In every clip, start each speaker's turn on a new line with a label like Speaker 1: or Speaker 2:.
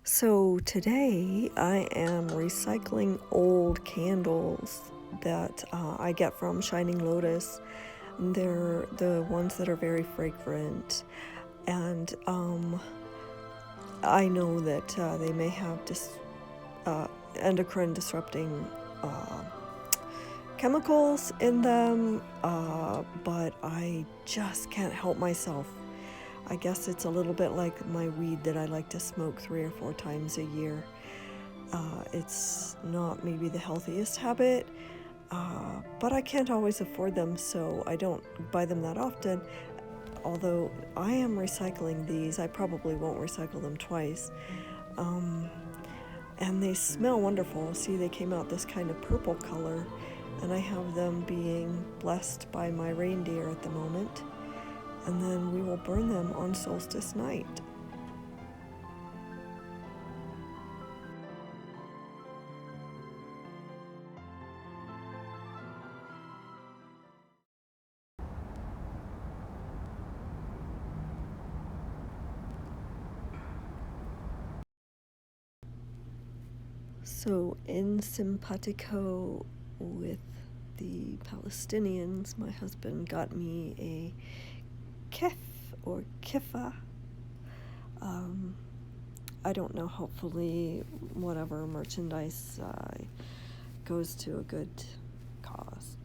Speaker 1: So today I am recycling old candles that I get from Shining Lotus. They're the ones that are very fragrant, and I know that they may have endocrine disrupting chemicals in them, but I just can't help myself. I guess it's a little bit like my weed that I like to smoke 3 or 4 times a year. It's not maybe the healthiest habit, but I can't always afford them, so I don't buy them that often. Although I am recycling these, I probably won't recycle them twice. And they smell wonderful. See, they came out this kind of purple color, and I have them being blessed by my reindeer at the moment. And then we will burn them on solstice night. So in simpatico with the Palestinians, my husband got me a kef or kifa. I don't know, hopefully whatever merchandise goes to a good cause.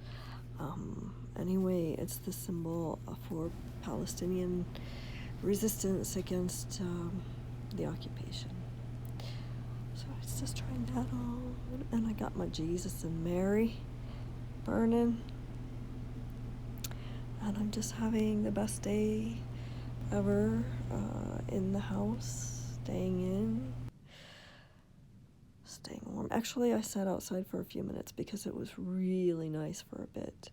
Speaker 1: Anyway, it's the symbol for Palestinian resistance against the occupation. So I was just trying that on, and I got my Jesus and Mary burning, and I'm just having the best day ever in the house, staying warm. Actually, I sat outside for a few minutes because it was really nice for a bit.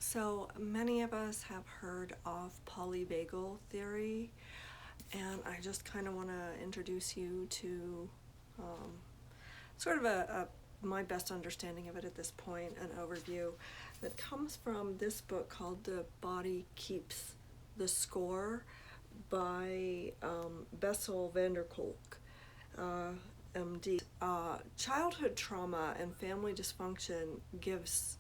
Speaker 1: So many of us have heard of polyvagal theory, and I just kind of want to introduce you to sort of my best understanding of it at this point, an overview that comes from this book called The Body Keeps the Score by Bessel derKolk, MD. Childhood trauma and family dysfunction gives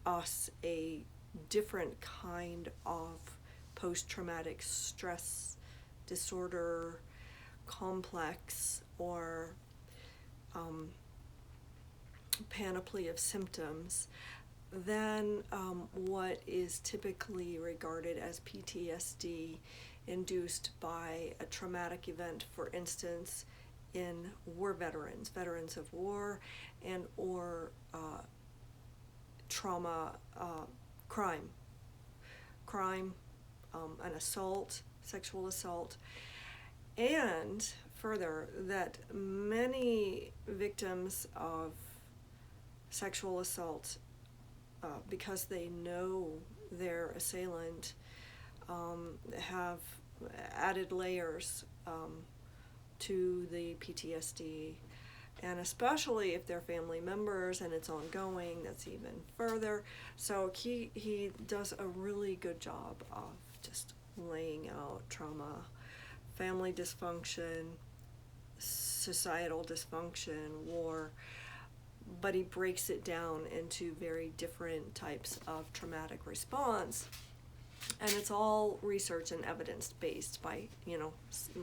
Speaker 1: us a different kind of post-traumatic stress disorder complex or panoply of symptoms than what is typically regarded as PTSD induced by a traumatic event, for instance, in war veterans of war, and or trauma, crime, an assault, sexual assault, and further that many victims of sexual assault, because they know their assailant, have added layers to the PTSD. And especially if they're family members and it's ongoing, that's even further. So he does a really good job of just laying out trauma, family dysfunction, societal dysfunction, war, but he breaks it down into very different types of traumatic response. And it's all research and evidence-based by,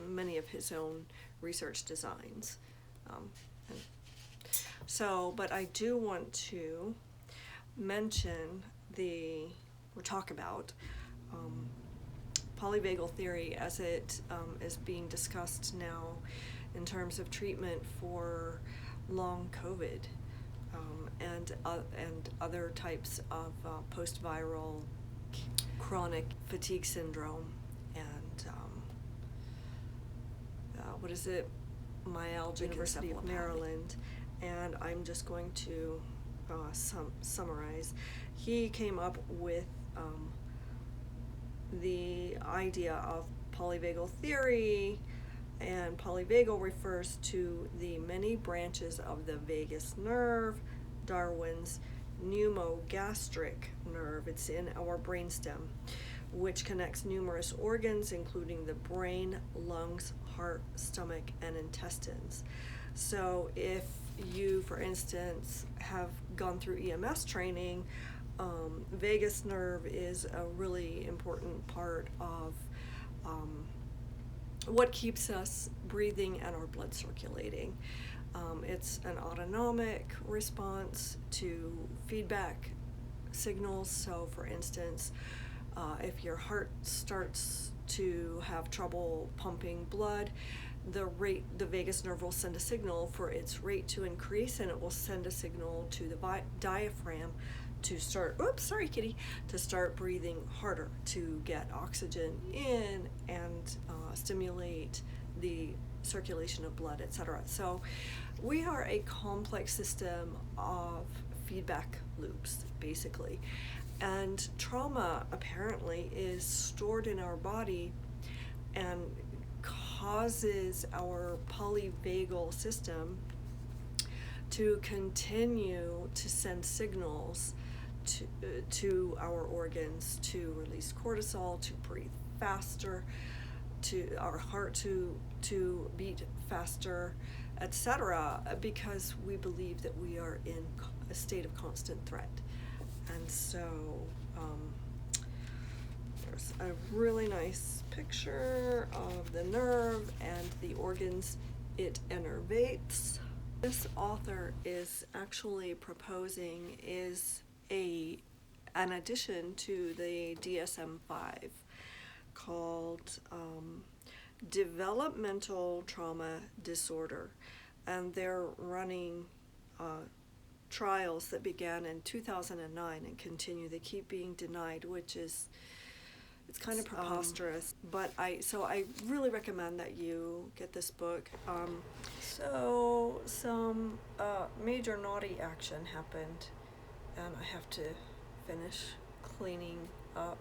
Speaker 1: many of his own research designs. But I do want to mention or talk about polyvagal theory as it is being discussed now in terms of treatment for long COVID and other types of post-viral chronic fatigue syndrome and what is it? Myalgia, University of Maryland. And I'm just going to summarize. He came up with the idea of polyvagal theory, and polyvagal refers to the many branches of the vagus nerve, Darwin's pneumogastric nerve. It's in our brainstem, which connects numerous organs, including the brain, lungs, heart, stomach, and intestines. So if you, for instance, have gone through EMS training, vagus nerve is a really important part of what keeps us breathing and our blood circulating. It's an autonomic response to feedback signals. So for instance, if your heart starts to have trouble pumping blood, the vagus nerve will send a signal for its rate to increase, and it will send a signal to the diaphragm to start, to start breathing harder, to get oxygen in and stimulate the circulation of blood, etc. So we are a complex system of feedback loops, basically. And trauma apparently is stored in our body and causes our polyvagal system to continue to send signals to our organs to release cortisol, to breathe faster, to our heart to beat faster, etc., because we believe that we are in a state of constant threat. And so there's a really nice picture of the nerve and the organs it innervates. This author is actually proposing is an addition to the DSM-5 called developmental trauma disorder, and they're running trials that began in 2009 and continue. They keep being denied, which is, it's kind of preposterous. But I really recommend that you get this book. So some major naughty action happened, and I have to finish cleaning up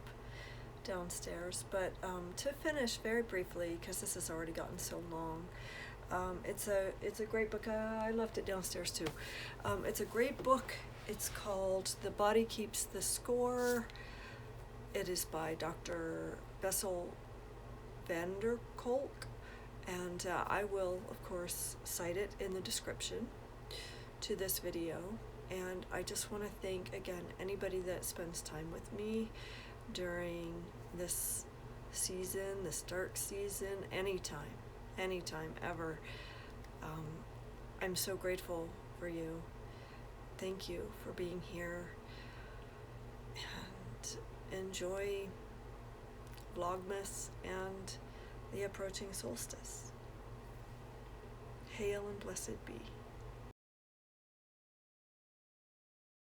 Speaker 1: downstairs. But to finish very briefly, because this has already gotten so long, it's a great book. I left it downstairs too. It's a great book. It's called The Body Keeps the Score. It is by Dr. Bessel derKolk, and I will, of course, cite it in the description to this video. And I just want to thank, again, anybody that spends time with me during this season, this dark season, anytime, ever. I'm so grateful for you. Thank you for being here, and enjoy VLOGMAS and the approaching solstice. Hail and blessed be.